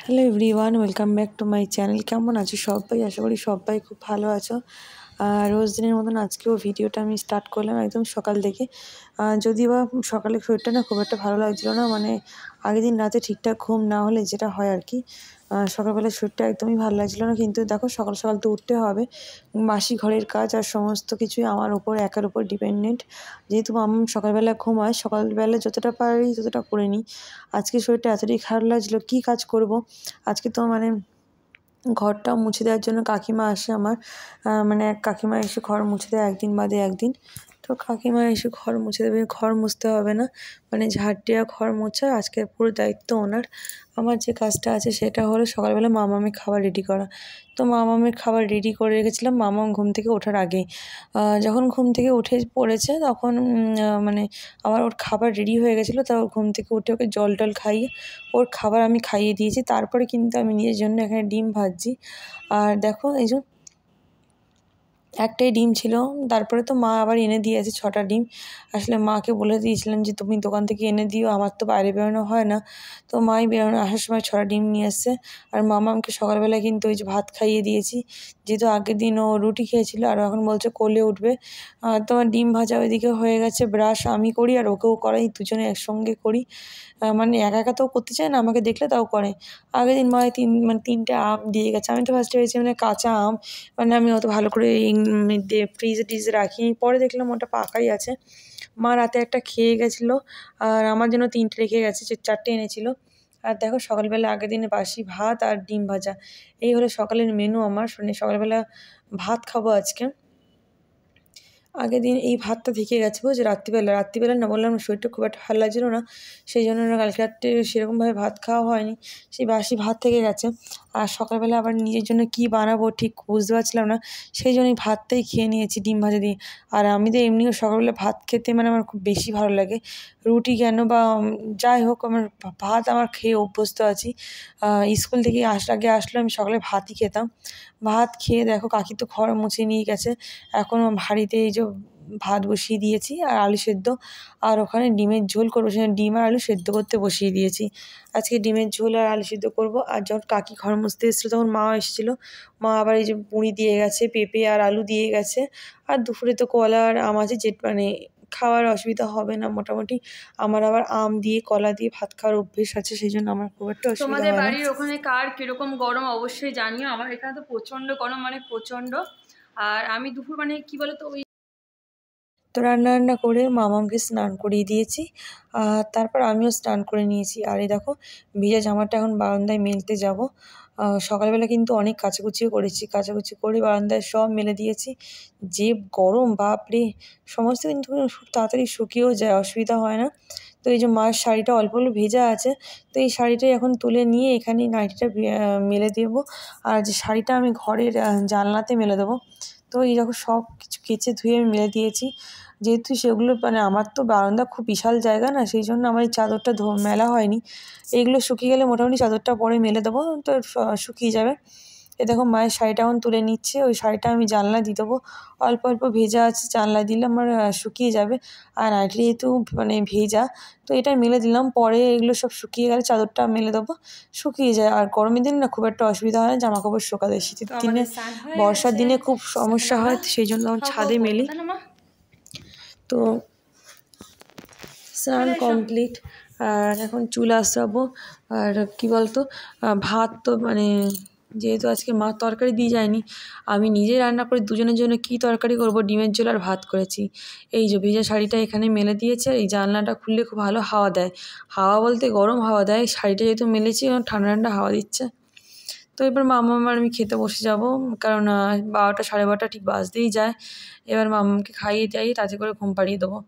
Hello everyone, welcome back to my channel. কেমন আছো সবাই? আশা করি সবাই খুব ভালো আছো। রোজ দিনের মতন আজকেও ভিডিওটা আমি স্টার্ট করলাম একদম সকাল থেকে। যদিও বা সকালে শরীরটা না খুব একটা ভালো লাগছিলো না, মানে আগের দিন রাতে ঠিকঠাক ঘুম না হলে যেটা হয় আর কি, সকালবেলা শরীরটা একদমই ভালো লাগছিলো না। কিন্তু দেখো সকাল সকাল তো উঠতে হবে, মাসি ঘরের কাজ আর সমস্ত কিছুই আমার ওপর একার উপর ডিপেন্ডেন্ট। যেহেতু সকালবেলা ঘুমায়, সকালবেলা যতটা পারি ততটা করে নিই। আজকে শরীরটা এতটাই খারাপ লাগছিলো, কী কাজ করব। আজকে তো মানে ঘরটা মুছে দেওয়ার জন্য কাকিমা আসে আমার, মানে এক কাকিমা এসে ঘর মুছে দেয় একদিন বাদে একদিন। তো কাকিমা এসে ঘর মুছে দেবে, ঘর মুছতে হবে না, মানে ঝাড় দেওয়া ঘর মোছা আজকে পুরো দায়িত্ব ওনার। আমার যে কাজটা আছে সেটা হলো সকালবেলা মামামের খাবার রেডি করা। তো মামামের খাবার রেডি করে রেখেছিলাম মামাম ঘুম থেকে ওঠার আগেই। যখন ঘুম থেকে উঠে পড়েছে তখন মানে ওর খাবার রেডি হয়ে গেছিলো। তা ওর ঘুম থেকে উঠে ওকে জল টল খাইয়ে ওর খাবার আমি খাইয়ে দিয়েছি। তারপরে কিন্তু আমি নিজের জন্য এখানে ডিম ভাজছি। আর দেখো এই যে একটাই ডিম ছিল, তারপরে তো মা আবার এনে দিয়েছে 6টা ডিম। আসলে মাকে বলে দিয়েছিলাম যে তুমি দোকান থেকে এনে দিও, আমার তো বাইরে বেরোনো হয় না। তো মাই বেরোনো আসার সময় 6টা ডিম নিয়ে এসছে। আর মামামকে সকালবেলায় কিন্তু ওই যে ভাত খাইয়ে দিয়েছি, যেহেতু আগের দিন ও রুটি খেয়েছিল আর এখন বলছে কোলে উঠবে। তোমার ডিম ভাজা ওইদিকে হয়ে গেছে, ব্রাশ আমি করি আর ওকেও করাই, দুজনে একসঙ্গে করি। মানে একা একা তো করতে চায় না, আমাকে দেখলে তাও করে। আগের দিন মা 3টে আম দিয়ে গেছে। আমি তো ফার্স্টে ভেবেছি মানে কাঁচা আম, মানে আমি অত ভালো করে ফ্রিজে টিজে রাখিনি। পরে দেখলাম ওটা পাকাই আছে। মা রাতে একটা খেয়ে গেছিলো আর আমার জন্য 3টে রেখে গেছে, 4টে এনেছিল। আর দেখো সকালবেলা আগের দিনে বাসি ভাত আর ডিম ভাজা, এই হলো সকালের মেনু আমার। সকালবেলা ভাত খাবো আজকে। আগের দিন এই ভাতটা থেকে গেছে বুঝছো, রাত্রিবেলা না, বললাম না শরীরটা খুব একটা ভালো লাগছিলো না, সেই জন্য না কালকে রাত্রে সেরকমভাবে ভাত খাওয়া হয়নি, সেই বাসি ভাত থেকে গেছে। আর সকালবেলা আবার নিজের জন্য কী বানাবো ঠিক বুঝতে পারছিলাম না, সেই জন্যই ভাতটাই খেয়ে নিয়েছি ডিম ভাজা দিয়ে। আর আমি তো এমনিও সকালবেলা ভাত খেতে মানে আমার খুব বেশি ভালো লাগে, রুটি কেন বা যাই হোক আমার ভাত আমার খেয়ে অভ্যস্ত আছি। স্কুল থেকে আগে আসলে আমি সকালে ভাতই খেতাম। ভাত খেয়ে দেখো কাকি তো ঘর মুছে নিয়ে গেছে। এখন হাঁড়িতে এই যে ভাত বসিয়ে দিয়েছি আর আলু সেদ্ধ, আর ওখানে ডিমের ঝোল করবো, সেখানে ডিম আর আলু সেদ্ধ করতে বসিয়ে দিয়েছি। আজকে ডিমের ঝোল আর আলু সেদ্ধ করবো। আর যখন কাকি ঘর মুছতে এসেছিলো তখন মাও এসেছিলো, মা আবার এই যে পুঁই দিয়ে গেছে, পেঁপে আর আলু দিয়ে গেছে। আর দুপুরে তো কলা আর আম আছে, যে মানে খাওয়ার অসুবিধা হবে না মোটামুটি। আমার আবার আম দিয়ে কলা দিয়ে ভাত খাওয়ার অভ্যেস আছে, সেই জন্য আমার খুব একটা অসুবিধা তোমাদের হয় না। বাড়ির ওখানে কার কিরকম গরম অবশ্যই জানিও। আমার এখানে তো প্রচন্ড গরম, মানে প্রচন্ড। আর আমি দুপুর মানে কি বলতো ওই তো রান্না করে মামাকে স্নান করিয়ে দিয়েছি, আর তারপর আমিও স্নান করে নিয়েছি। আর এই দেখো ভিজা জামাটা এখন বারান্দায় মেলতে যাব। সকালবেলা কিন্তু অনেক কাচাকুচিও করেছি, কাচাকুচি করে বারান্দায় সব মেলে দিয়েছি। যে গরম বাপরে, সমস্ত কিন্তু খুব তাড়াতাড়ি শুকিয়েও যায়, অসুবিধা হয় না। তো এই যে মায়ের শাড়িটা অল্প অল্প ভেজা আছে, তো এই শাড়িটাই এখন তুলে নিয়ে এখানে নাইটিটা মেলে দেবো। আর যে শাড়িটা আমি ঘরের জানলাতে মেলে দেবো। তো এই দেখো সব কিছু কেচে ধুয়ে আমি মেলে দিয়েছি। যেহেতু সেগুলো মানে আমার তো বারান্দা খুব বিশাল জায়গা না, সেই জন্য আমার এই চাদরটা মেলা হয়নি। এইগুলো শুকিয়ে গেলে মোটামুটি চাদরটা পরে মেলে দেবো, তো শুকিয়ে যাবে। এ দেখো মায়ের শাড়িটা এখন তুলে নিচ্ছে, ওই শাড়িটা আমি জানলায় দিয়ে দেবো। অল্প অল্প ভেজা আছে, জানলায় দিলে আমার শুকিয়ে যাবে। আর নাইটি যেহেতু মানে ভেজা, তো এটা মেলে দিলাম, পরে এগুলো সব শুকিয়ে গেলে চাদরটা মেলে দেবো, শুকিয়ে যায়। আর গরমের দিন না খুব একটা অসুবিধা হয় না জামা কাপড় শুকাতে। শীতের তো দিনে আমাদের স্নান হয়ে বর্ষার গেছে, দিনে খুব এখন সমস্যা আমরা হয়, সেই জন্য খাওয়া দাওয়া ছাদে করবো, মেলি। তাই না মা? তো স্নান চলে এসো। কমপ্লিট, আর এখন চুল আঁচড়াবো। আর কী বলতো, ভাত তো মানে যেহেতু আজকে মা তরকারি দিয়ে যায়নি, আমি নিজে রান্না করে দুজনের জন্য কী তরকারি করব, ডিমের ঝোল আর ভাত করেছি। এই যে ভেজা শাড়িটা এখানে মেলে দিয়েছে, এই জানলাটা খুললে খুব ভালো হাওয়া দেয়, হাওয়া বলতে গরম হাওয়া দেয়। শাড়িটা যেহেতু মেলেছি ঠান্ডা ঠান্ডা হাওয়া দিচ্ছে। তো এবার মামা আর আমি খেতে বসে যাব, কারণ 12টা 12:30 ঠিক বাজতেই যায়। এবার মামাকে খাইয়ে টাইয়ে তাতে করে ঘুম পাড়িয়ে দেবো।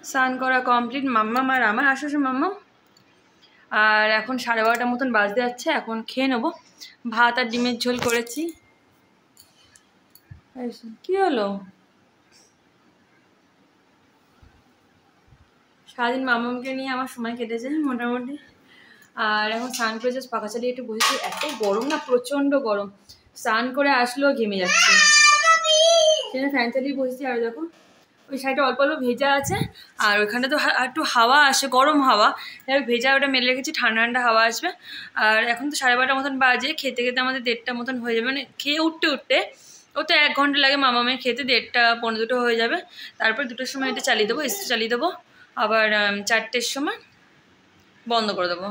স্নান করা কমপ্লিট মাম্মা আর আমার আসছে মাম্মা। আর এখন 12:30টার মতন বাজতে যাচ্ছে, এখন খেয়ে নেবো। ভাত আর ডিমের ঝোল করেছি। কি হলো? সারাদিন মামাকে নিয়ে আমার সময় কেটেছে মোটামুটি। আর এখন স্নান করে জাস্ট পাখা চালিয়ে একটু বসেছি, এত গরম না, প্রচণ্ড গরম। স্নান করে আসলেও ঘেমে যাচ্ছে, সেটা ফ্যান চালিয়ে বসেছি। আর দেখো ওই সাইডে অল্প অল্প ভেজা আছে, আর ওইখানে তো একটু হাওয়া আসে, গরম হাওয়া, ভেজা ওটা মেলে রেখেছি, ঠান্ডা ঠান্ডা হাওয়া আসবে। আর এখন তো 12:30 মতন বাজে, খেতে খেতে আমাদের 1:30 মতন হয়ে যাবে, মানে খেয়ে উঠতে উঠতে ও তো 1 ঘন্টা লাগে মামামের খেতে, 1:30 পৌনে 2 হয়ে যাবে। তারপর 2টোর সময় এটা চালিয়ে দেবো, এসি চালিয়ে দেবো, আবার 4টের সময় বন্ধ করে দেবো।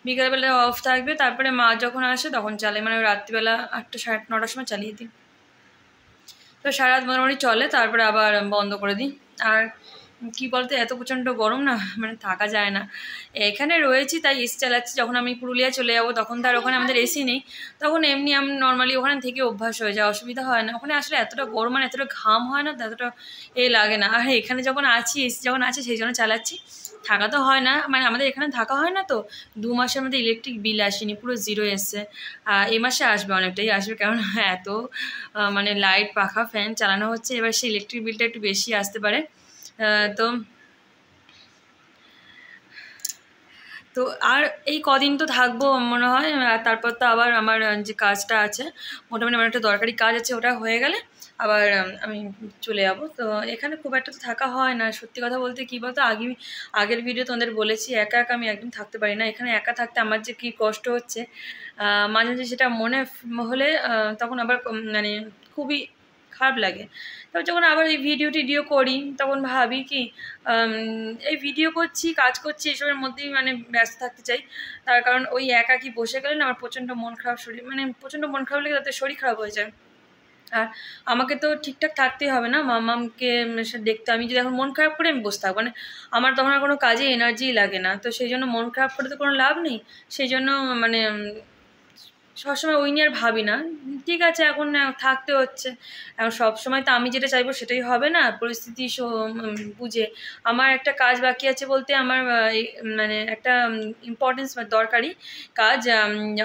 বিকালবেলা অফ থাকবে, তারপরে মা যখন আসে তখন চালাই, মানে রাত্রিবেলা 8টা 9:30 সময় চালিয়ে দিই। তো সারা রাত মোটামুটি চলে, তারপরে আবার বন্ধ করে দিই। আর কী বলতো, এত প্রচণ্ড গরম না, মানে থাকা যায় না। এখানে রয়েছি তাই এসি চালাচ্ছি, যখন আমি পুরুলিয়া চলে যাবো তখন তো আর ওখানে আমাদের এসি নেই, তখন এমনি আমি নর্মালি ওখানে থেকে অভ্যাস হয়ে যায়, অসুবিধা হয় না। ওখানে আসলে এতটা গরম, মানে এতটা ঘাম হয় না, এতটা লাগে না। আর এখানে যখন আছি, এসি যখন আছে সেই জন্য চালাচ্ছি, থাকা তো হয় না, মানে আমাদের এখানে থাকা হয় না। তো 2 মাসের মধ্যে ইলেকট্রিক বিল আসেনি, পুরো 0 এসছে। এই মাসে আসবে, অনেকটাই আসবে, কারণ এত মানে লাইট পাখা ফ্যান চালানো হচ্ছে, এবার সেই ইলেকট্রিক বিলটা একটু বেশি আসতে পারে। তো তো আর এই কদিন তো থাকবো মনে হয়, তারপর তো আবার আমার যে কাজটা আছে, মোটামুটি আমার একটা দরকারি কাজ আছে, ওটা হয়ে গেলে আবার আমি চলে যাব। তো এখানে খুব একটা তো থাকা হয় না, সত্যি কথা বলতে। কী বলতো, আগের ভিডিও তোমাদের বলেছি, একা একা আমি একদম থাকতে পারি না। এখানে একা থাকতে আমার যে কী কষ্ট হচ্ছে, মাঝে মাঝে সেটা মনে হলে তখন আবার মানে খুবই খারাপ লাগে। তারপর যখন আবার এই ভিডিও টিডিও করি তখন ভাবি কি এই ভিডিও করছি, কাজ করছি, এসবের মধ্যেই মানে ব্যস্ত থাকতে চাই। তার কারণ ওই একাকী বসে গেলে না আমার প্রচণ্ড মন খারাপ, শরীর মানে প্রচণ্ড মন খারাপ লেগে তাতে শরীর খারাপ হয়ে যায়। আর আমাকে তো ঠিকঠাক থাকতেই হবে না, মামামকে দেখতে। আমি যদি এখন মন খারাপ করে আমি বসে থাকবো, মানে আমার তখন আর কোনো কাজে এনার্জি লাগে না। তো সেই জন্য মন খারাপ করে তো কোনো লাভ নেই। সেই জন্য মানে সবসময় ওই নিয়ে আর ভাবি না। ঠিক আছে, এখন থাকতে হচ্ছে। এখন সবসময় তো আমি যেটা চাইবো সেটাই হবে না, পরিস্থিতি বুঝে। আমার একটা কাজ বাকি আছে বলতে, আমার মানে একটা ইম্পর্টেন্স বা দরকারি কাজ,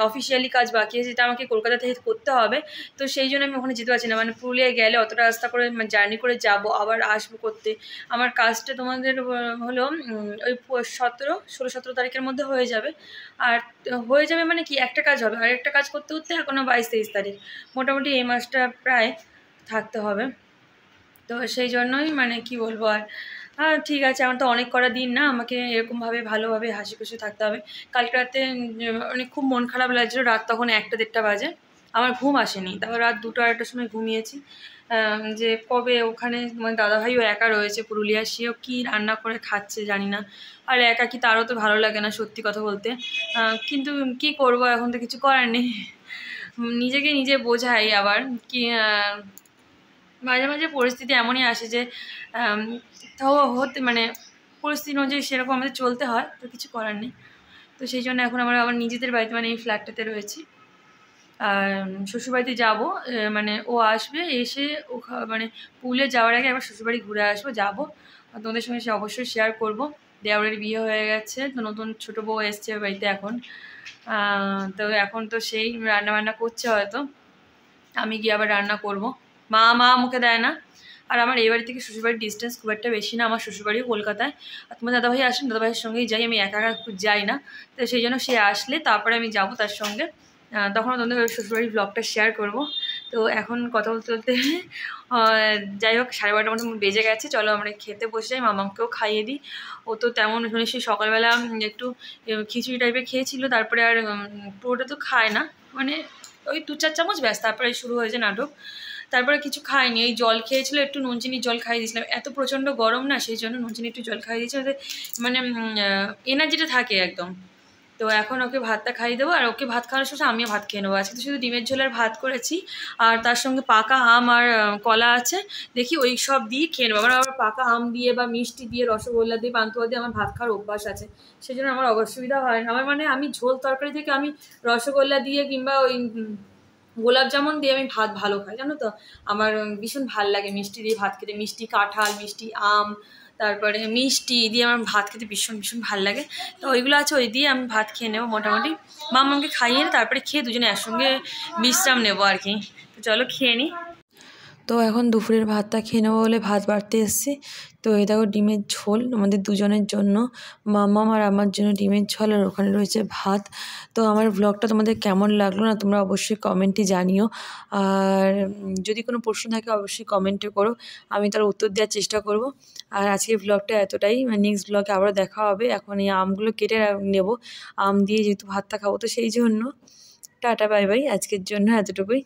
অফিসিয়ালি কাজ বাকি আছে, যেটা আমাকে কলকাতা থেকে করতে হবে। তো সেই জন্য আমি ওখানে যেতে পারছি না, মানে পুরুলিয়ায় গেলে অতটা রাস্তা করে জার্নি করে যাব, আবার আসবো করতে। আমার কাজটা তোমাদের হলো ওই 16-17 তারিখের মধ্যে হয়ে যাবে। আর হয়ে যাবে মানে কি, একটা কাজ হবে, আর একটা কাজ করতে করতে এখনও 22-23 তারিখ, মোটামুটি এই মাসটা প্রায় থাকতে হবে। তো সেই জন্যই মানে কি বলবো আর, হ্যাঁ ঠিক আছে, আমার তো অনেক করা দিন না, আমাকে এরকমভাবে ভালোভাবে হাসি খুশি থাকতে হবে। কালকে রাতে মানে খুব মন খারাপ লাগছিলো, রাত তখন 1টা-1:30 বাজে, আমার ঘুম আসেনি। তারপর রাত 2টা-2:30টার সময় ঘুমিয়েছি। যে কবে ওখানে মানে দাদাভাইও একা রয়েছে পুরুলিয়া, সেও কী রান্না করে খাচ্ছে জানি না। আর একা কি তারও তো ভালো লাগে না, সত্যি কথা বলতে। কিন্তু কি করব, এখন তো কিছু করার নেই। নিজেকে নিজে বোঝাই আবার কি, মাঝে মাঝে পরিস্থিতি এমনই আসে যে তাও হতে মানে পরিস্থিতি অনুযায়ী সেরকম আমাদের চলতে হয়, তো কিছু করার নেই। তো সেই জন্য এখন আমরা আবার নিজেদের বাড়িতে, মানে এই ফ্ল্যাটটাতে রয়েছি। আর শ্বশুরবাড়িতে যাবো, মানে ও আসবে, এসে ও মানে পুলে যাওয়ার আগে আবার শ্বশুরবাড়ি ঘুরে আসবো, যাবো। তোমাদের সঙ্গে সে অবশ্যই শেয়ার করবো। দেওরের বিয়ে হয়ে গেছে, তো নতুন ছোটো বউ এসছে বাড়িতে এখন। তো এখন তো সেই রান্নাবান্না করছে হয়তো, আমি গিয়ে আবার রান্না করব। মা মুখে দেয় না। আর আমার এই বাড়ি থেকে শ্বশুরবাড়ির ডিস্টেন্স খুব একটা বেশি না, আমার শ্বশুরবাড়িও কলকাতায়। আর তোমার দাদাভাই আসেন, দাদাভাইয়ের সঙ্গেই যাই, আমি একা একা খুব যাই না। তো সেই জন্য সে আসলে তারপরে আমি যাব তার সঙ্গে, তখন তোমাদের শ্বশুরবাড়ির ব্লগটা শেয়ার করব। তো এখন কথা বলতে বলতে যাই হোক 12:30 মতো বেজে গেছে, চলো আমরা খেতে বসে যাই, মামাকেও খাইয়ে দিই। ও তো তেমন মানে সেই সকালবেলা একটু খিচুড়ি টাইপের খেয়েছিল, তারপরে আর পুরোটা তো খায় না, মানে ওই 2-4 চামচ ব্যাস, তারপরে শুরু হয়েছে নাটক। তারপরে কিছু খাইনি, এই জল খেয়েছিল, একটু নুন চিনির জল খাইয়ে দিয়েছিলাম। এত প্রচণ্ড গরম না, সেই জন্য নুন চিনি একটু জল খাইয়ে দিয়েছি, ওদের মানে এনার্জিটা থাকে একদম। তো এখন ওকে ভাতটা খাইয়ে দেবো, আর ওকে ভাত খাওয়ার শেষে আমিও ভাত খেয়ে নেবো। আজকে তো শুধু ডিমের ঝোলের ভাত করেছি, আর তার সঙ্গে পাকা আম আর কলা আছে, দেখি ওই সব দিয়ে খেয়ে নেবো। আমার আবার পাকা আম দিয়ে বা মিষ্টি দিয়ে, রসগোল্লা দিয়ে, পান্তুয়া দিয়ে আমার ভাত খাওয়ার অভ্যাস আছে, সেই জন্য আমার অসুবিধা হয় না। আমার মানে আমি ঝোল তরকারি থেকে আমি রসগোল্লা দিয়ে কিংবা ওই গোলাপ জামুন দিয়ে আমি ভাত ভালো খাই, জানো তো। আমার ভীষণ ভাল লাগে মিষ্টি দিয়ে ভাত খেতে, মিষ্টি কাঁঠাল, মিষ্টি আম, তারপরে মিষ্টি দিয়ে আমার ভাত খেতে ভীষণ ভীষণ ভাল লাগে। তো ওইগুলো আছে, ওই দিয়ে আমি ভাত খেয়ে নেবো মোটামুটি। মামাকে খাইয়ে তারপরে খেয়ে দুজনে একসঙ্গে বিশ্রাম নেবো আর কি। তো চলো খেয়ে নিই। তো এখন দুপুরের ভাতটা খেয়ে নেবো বলে ভাত বাড়তে এসেছি। তো এই দেখো ডিমের ঝোল আমাদের দুজনের জন্য, মাম্মাম আর আমার জন্য ডিমের ঝোল, আর ওখানে রয়েছে ভাত। তো আমার ব্লগটা তোমাদের কেমন লাগলো না তোমরা অবশ্যই কমেন্টে জানিও। আর যদি কোনো প্রশ্ন থাকে অবশ্যই কমেন্টে করো, আমি তার উত্তর দেওয়ার চেষ্টা করব। আর আজকের ব্লগটা এতটাই, নেক্সট ব্লগে আবার দেখা হবে। এখন এই আমগুলো কেটে নেব, আম দিয়ে যেহেতু ভাতটা খাবো তো সেই জন্য। টাটা বাই বাই, আজকের জন্য এতটুকুই।